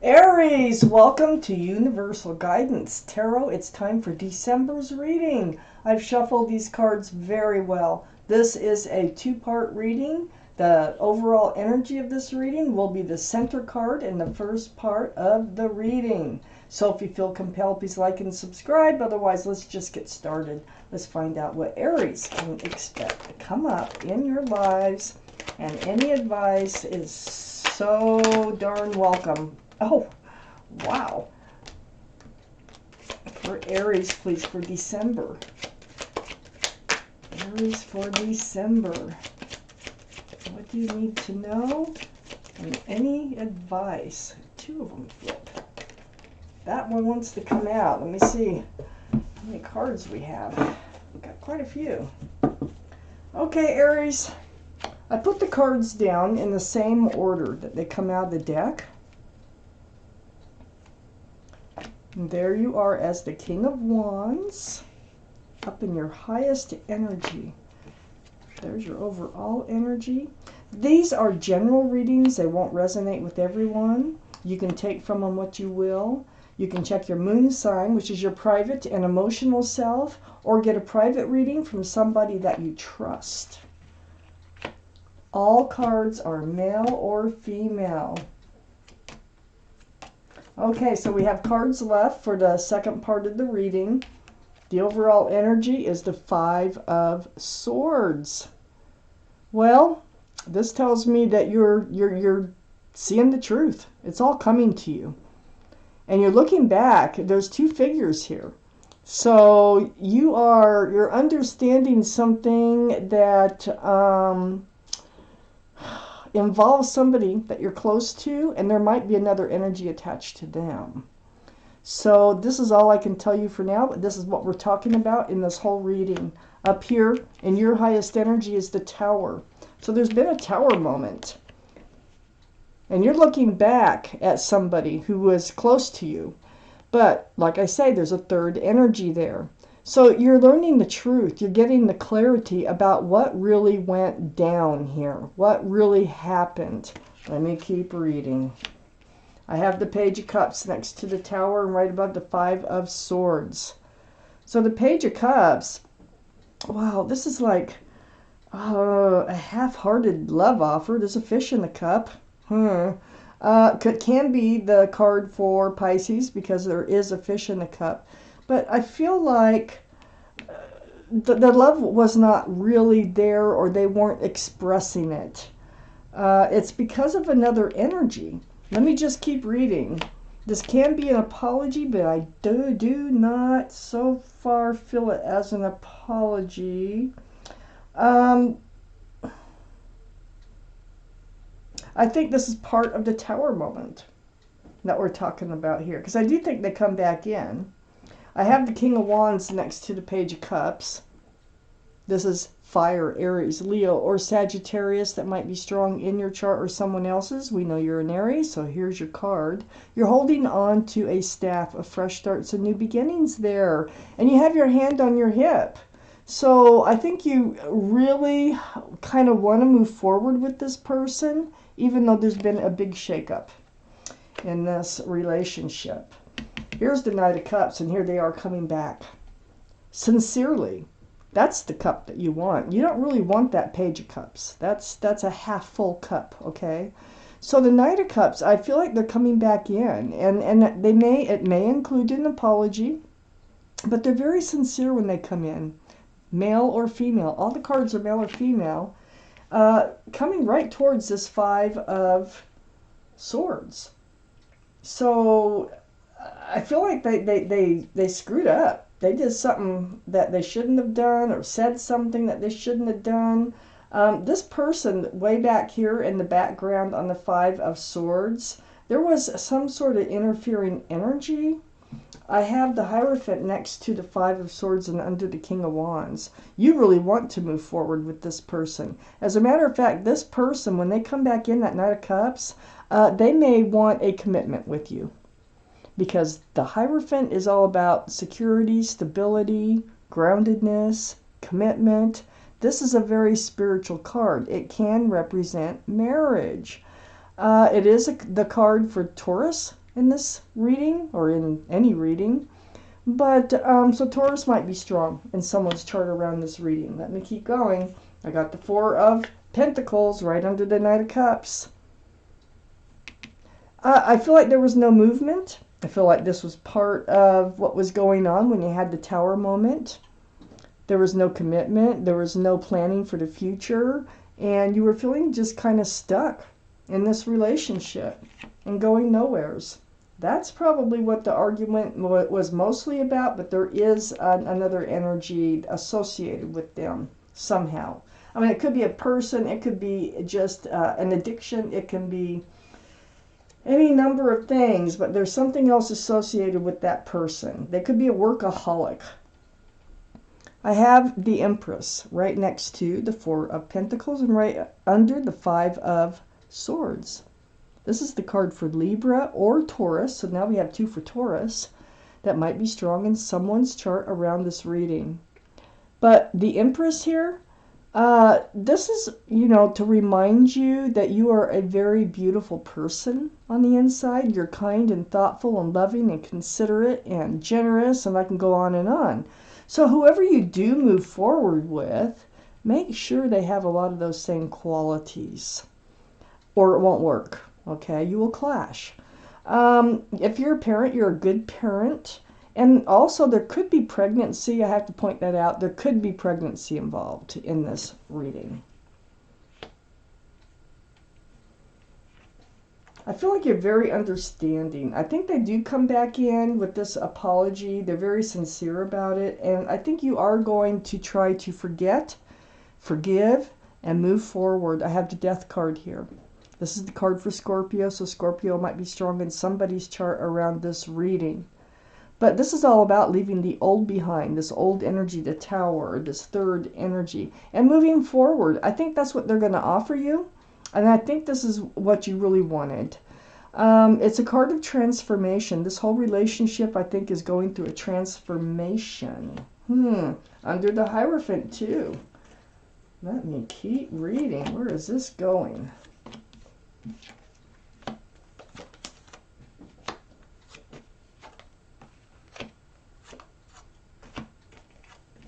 Aries, welcome to Universal Guidance Tarot. It's time for December's reading. I've shuffled these cards very well. This is a two-part reading. The overall energy of this reading will be the center card in the first part of the reading. So if you feel compelled, please like and subscribe. Otherwise, let's just get started. Let's find out what Aries can expect to come up in your lives. And any advice is so darn welcome. Oh, wow. For Aries, please, for December. Aries for December. What do you need to know? And any advice? Two of them flip. That one wants to come out. Let me see how many cards we have. We've got quite a few. Okay, Aries. I put the cards down in the same order that they come out of the deck. And there you are as the King of Wands, up in your highest energy. There's your overall energy. These are general readings. They won't resonate with everyone. You can take from them what you will. You can check your moon sign, which is your private and emotional self, or get a private reading from somebody that you trust. All cards are male or female. Okay, so we have cards left for the second part of the reading. The overall energy is the Five of Swords. Well, this tells me that you're seeing the truth. It's all coming to you. And you're looking back. There's two figures here. So you're understanding something that involves somebody that you're close to, and there might be another energy attached to them. So this is all I can tell you for now, but this is what we're talking about in this whole reading. Up here in your highest energy is the Tower. So there's been a Tower moment. And you're looking back at somebody who was close to you. But like I say, there's a third energy there. So you're learning the truth. You're getting the clarity about what really went down here. What really happened. Let me keep reading. I have the Page of Cups next to the Tower and right above the Five of Swords. So the Page of Cups, wow, this is like a half-hearted love offer. There's a fish in the cup. Can be the card for Pisces because there is a fish in the cup. But I feel like the love was not really there, or they weren't expressing it. It's because of another energy. Let me just keep reading. This can be an apology, but I do not so far feel it as an apology. I think this is part of the Tower moment that we're talking about here, because I do think they come back in. I have the King of Wands next to the Page of Cups. This is fire, Aries, Leo, or Sagittarius that might be strong in your chart or someone else's. We know you're an Aries, so here's your card. You're holding on to a staff of fresh starts and new beginnings there. And you have your hand on your hip. So I think you really kind of want to move forward with this person, even though there's been a big shakeup in this relationship. Here's the Knight of Cups, and here they are coming back. Sincerely. That's the cup that you want. You don't really want that Page of Cups. That's a half full cup, okay? So the Knight of Cups, I feel like they're coming back in, and it may include an apology, but they're very sincere when they come in, male or female. All the cards are male or female, coming right towards this Five of Swords. So I feel like they screwed up. They did something that they shouldn't have done, or said something that they shouldn't have done. This person way back here in the background on the Five of Swords, there was some sort of interfering energy. I have the Hierophant next to the Five of Swords and under the King of Wands. You really want to move forward with this person. As a matter of fact, this person, when they come back in, that Knight of Cups, they may want a commitment with you. Because the Hierophant is all about security, stability, groundedness, commitment. This is a very spiritual card. It can represent marriage. It is the card for Taurus, in this reading, or in any reading. But, so Taurus might be strong in someone's chart around this reading. Let me keep going. I got the Four of Pentacles right under the Knight of Cups. I feel like there was no movement. I feel like this was part of what was going on when you had the Tower moment. There was no commitment. There was no planning for the future. And you were feeling just kind of stuck in this relationship and going nowheres. That's probably what the argument was mostly about, but there is another energy associated with them somehow. I mean, it could be a person, it could be just an addiction, it can be any number of things, but there's something else associated with that person. They could be a workaholic. I have the Empress right next to the Four of Pentacles and right under the Five of Swords. This is the card for Libra or Taurus, so now we have two for Taurus that might be strong in someone's chart around this reading. But the Empress here, this is, to remind you that you are a very beautiful person on the inside. You're kind and thoughtful and loving and considerate and generous, and I can go on and on. So whoever you do move forward with, make sure they have a lot of those same qualities, or it won't work. Okay, you will clash. If you're a parent, you're a good parent. And also there could be pregnancy. I have to point that out. There could be pregnancy involved in this reading. I feel like you're very understanding. I think they do come back in with this apology. They're very sincere about it. And I think you are going to try to forget, forgive, and move forward. I have the Death card here. This is the card for Scorpio, so Scorpio might be strong in somebody's chart around this reading. But this is all about leaving the old behind, this old energy, the Tower, this third energy, and moving forward. I think that's what they're going to offer you, and I think this is what you really wanted. It's a card of transformation. This whole relationship, I think, is going through a transformation. Under the Hierophant, too. Let me keep reading. Where is this going?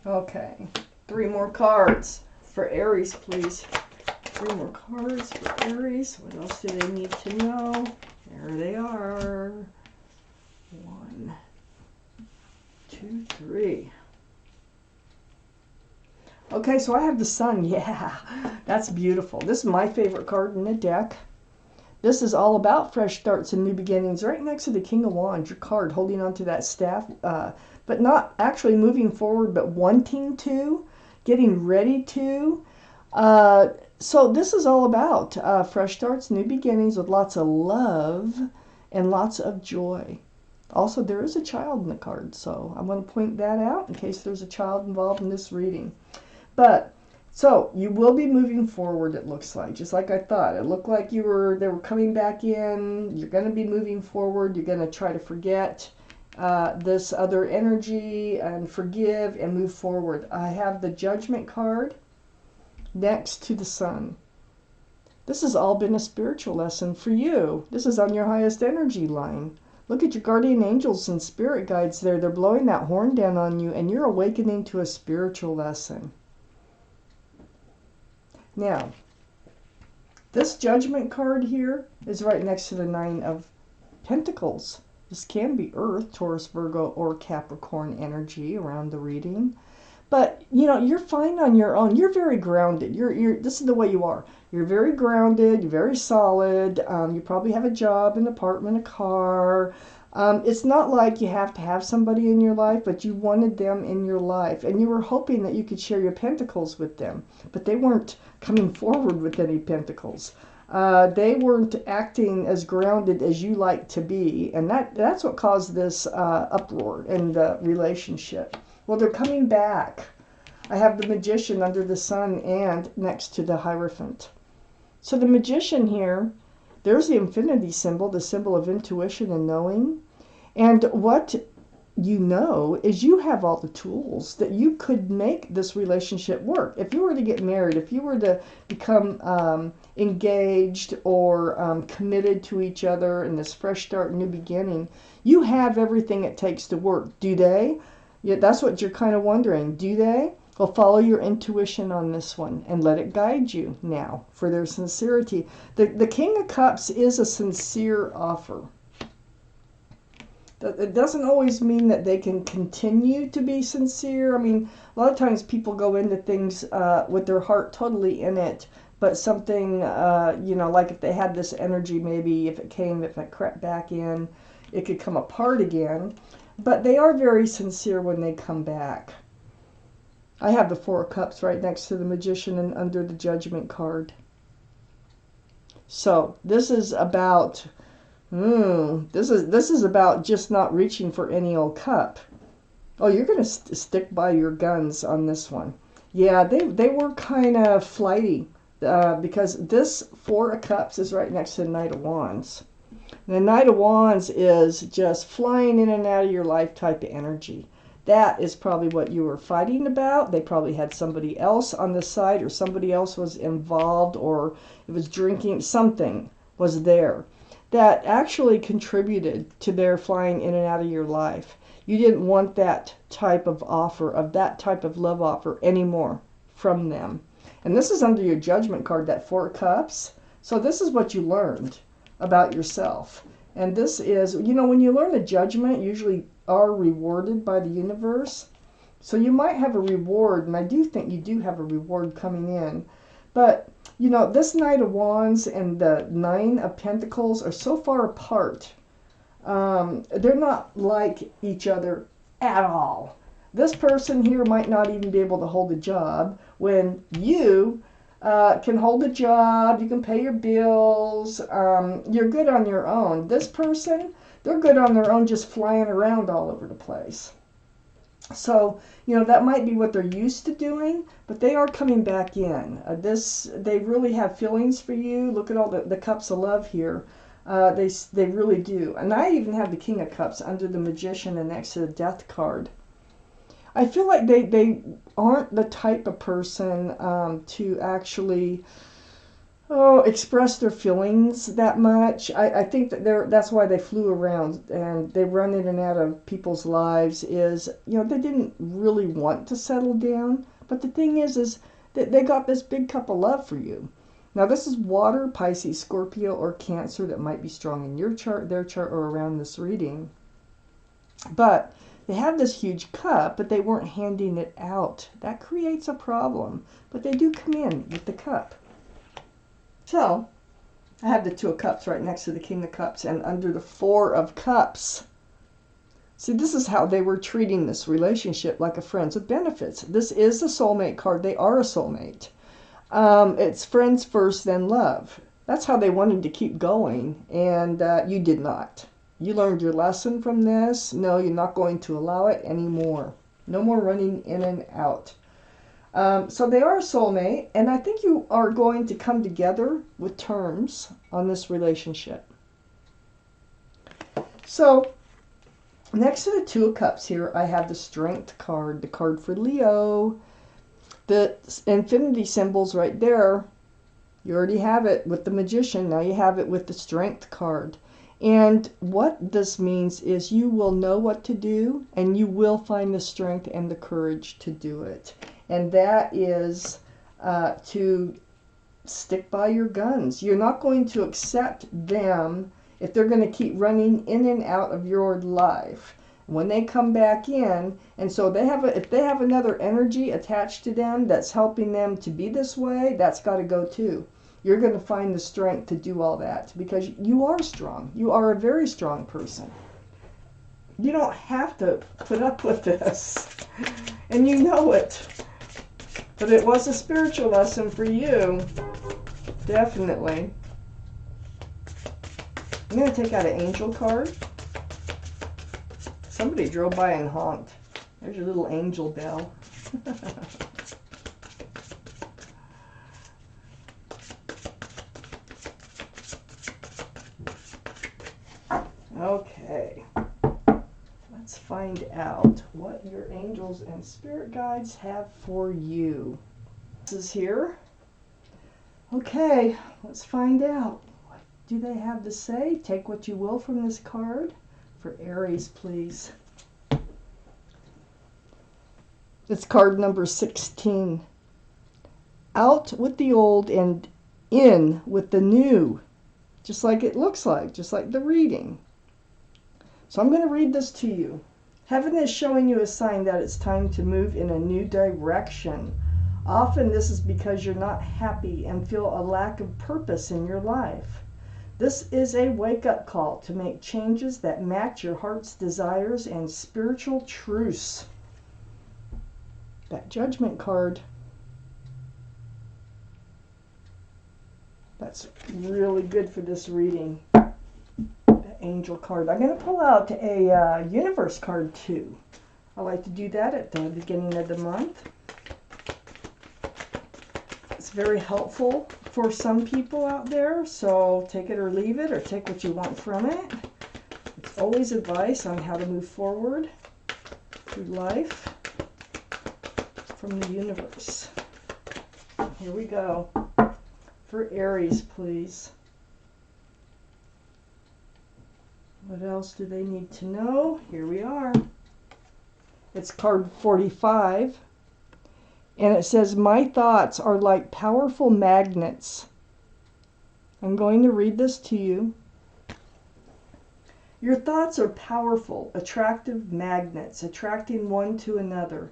Okay, 3 more cards for Aries, please. 3 more cards for Aries. What else do they need to know? There they are. 1, 2, 3. Okay, so I have the Sun. Yeah, that's beautiful. This is my favorite card in the deck. This is all about fresh starts and new beginnings. Right next to the King of Wands, your card holding onto that staff, but not actually moving forward, but wanting to, getting ready to. So this is all about fresh starts, new beginnings with lots of love and lots of joy. Also, there is a child in the card, so I want to point that out in case there's a child involved in this reading. But so you will be moving forward, it looks like, just like I thought. It looked like they were coming back in. You're going to be moving forward. You're going to try to forget this other energy and forgive and move forward. I have the Judgment card next to the Sun. This has all been a spiritual lesson for you. This is on your highest energy line. Look at your guardian angels and spirit guides there. They're blowing that horn down on you, and you're awakening to a spiritual lesson. Now, this Judgment card here is right next to the 9 of Pentacles. This can be Earth, Taurus, Virgo, or Capricorn energy around the reading. But, you're fine on your own. You're very grounded. This is the way you are. You're very grounded. You're very solid. You probably have a job, an apartment, a car. It's not like you have to have somebody in your life, but you wanted them in your life. And you were hoping that you could share your pentacles with them. But they weren't coming forward with any pentacles. They weren't acting as grounded as you like to be. And that's what caused this uproar in the relationship. Well, they're coming back. I have the Magician under the Sun and next to the Hierophant. So the Magician here, there's the infinity symbol, the symbol of intuition and knowing. And what you know is you have all the tools that you could make this relationship work. If you were to get married, if you were to become engaged or committed to each other in this fresh start, new beginning, you have everything it takes to work. Do they? Yeah, that's what you're kind of wondering. Do they? Well, follow your intuition on this one and let it guide you now for their sincerity. The King of Cups is a sincere offer. It doesn't always mean that they can continue to be sincere. I mean, a lot of times people go into things with their heart totally in it, but something, like if they had this energy, maybe if it crept back in, it could come apart again. But they are very sincere when they come back. I have the Four of Cups right next to the Magician and under the Judgment card. So this is about... this is about just not reaching for any old cup. Oh, you're going to stick by your guns on this one. Yeah, they were kind of flighty because this Four of Cups is right next to the Knight of Wands. The Knight of Wands is just flying in and out of your life type of energy. That is probably what you were fighting about. They probably had somebody else on the side, or somebody else was involved, or it was drinking. Something was there that actually contributed to their flying in and out of your life. You didn't want that type of offer, of that type of love offer anymore from them. And this is under your Judgment card, that Four of Cups. So this is what you learned about yourself. And this is, when you learn the Judgment, usually are rewarded by the universe. So you might have a reward, and I do think you do have a reward coming in. But this Knight of Wands and the Nine of Pentacles are so far apart. They're not like each other at all. This person here might not even be able to hold a job when you can hold a job, you can pay your bills, you're good on your own. This person, they're good on their own, just flying around all over the place. So, that might be what they're used to doing, but they are coming back in. They really have feelings for you. Look at all the cups of love here. They really do. And I even have the King of Cups under the Magician and next to the Death card. I feel like they aren't the type of person to actually express their feelings that much. I think that that's why they flew around and they run in and out of people's lives is, they didn't really want to settle down. But the thing is that they got this big cup of love for you. Now this is water, Pisces, Scorpio, or Cancer that might be strong in your chart, their chart, or around this reading. But they have this huge cup, but they weren't handing it out. That creates a problem. But they do come in with the cup. So, I have the Two of Cups right next to the King of Cups and under the Four of Cups. See, this is how they were treating this relationship, like a friends with benefits. This is the soulmate card. They are a soulmate. It's friends first, then love. That's how they wanted to keep going, and you did not. You learned your lesson from this. No, you're not going to allow it anymore. No more running in and out. So they are a soulmate, and I think you are going to come together with terms on this relationship. So, next to the Two of Cups here, I have the Strength card, the card for Leo. The infinity symbol's right there. You already have it with the Magician. Now you have it with the Strength card. And what this means is you will know what to do, and you will find the strength and the courage to do it. And that is to stick by your guns. You're not going to accept them if they're going to keep running in and out of your life. When they come back in, and so if they have another energy attached to them that's helping them to be this way, that's got to go too. You're going to find the strength to do all that because you are strong. You are a very strong person. You don't have to put up with this. And you know it. But it was a spiritual lesson for you. Definitely. I'm going to take out an angel card. Somebody drove by and honked. There's your little angel bell. Okay. Let's find out what your angels and spirit guides have for you. This is here. Okay, let's find out. What do they have to say? Take what you will from this card. For Aries, please. It's card number 16. Out with the old and in with the new. Just like it looks like, just like the reading. So I'm going to read this to you. Heaven is showing you a sign that it's time to move in a new direction. Often this is because you're not happy and feel a lack of purpose in your life. This is a wake-up call to make changes that match your heart's desires and spiritual truths. That Judgment card. That's really good for this reading. Angel card. I'm going to pull out a universe card too. I like to do that at the beginning of the month. It's very helpful for some people out there, so take it or leave it, or take what you want from it. It's always advice on how to move forward through life from the universe. Here we go. For Aries, please. What else do they need to know? Here we are. It's card 45. And it says, my thoughts are like powerful magnets. I'm going to read this to you. Your thoughts are powerful, attractive magnets, attracting one to another.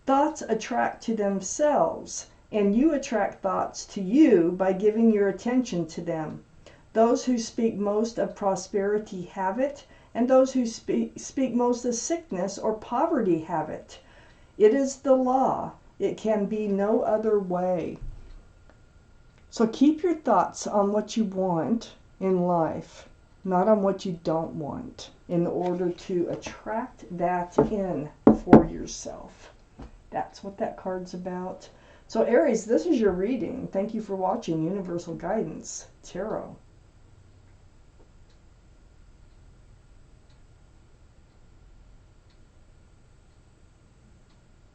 Thoughts attract to themselves, and you attract thoughts to you by giving your attention to them. Those who speak most of prosperity have it, and those who speak most of sickness or poverty have it. It is the law. It can be no other way. So keep your thoughts on what you want in life, not on what you don't want, in order to attract that in for yourself. That's what that card's about. So Aries, this is your reading. Thank you for watching Universal Guidance Tarot.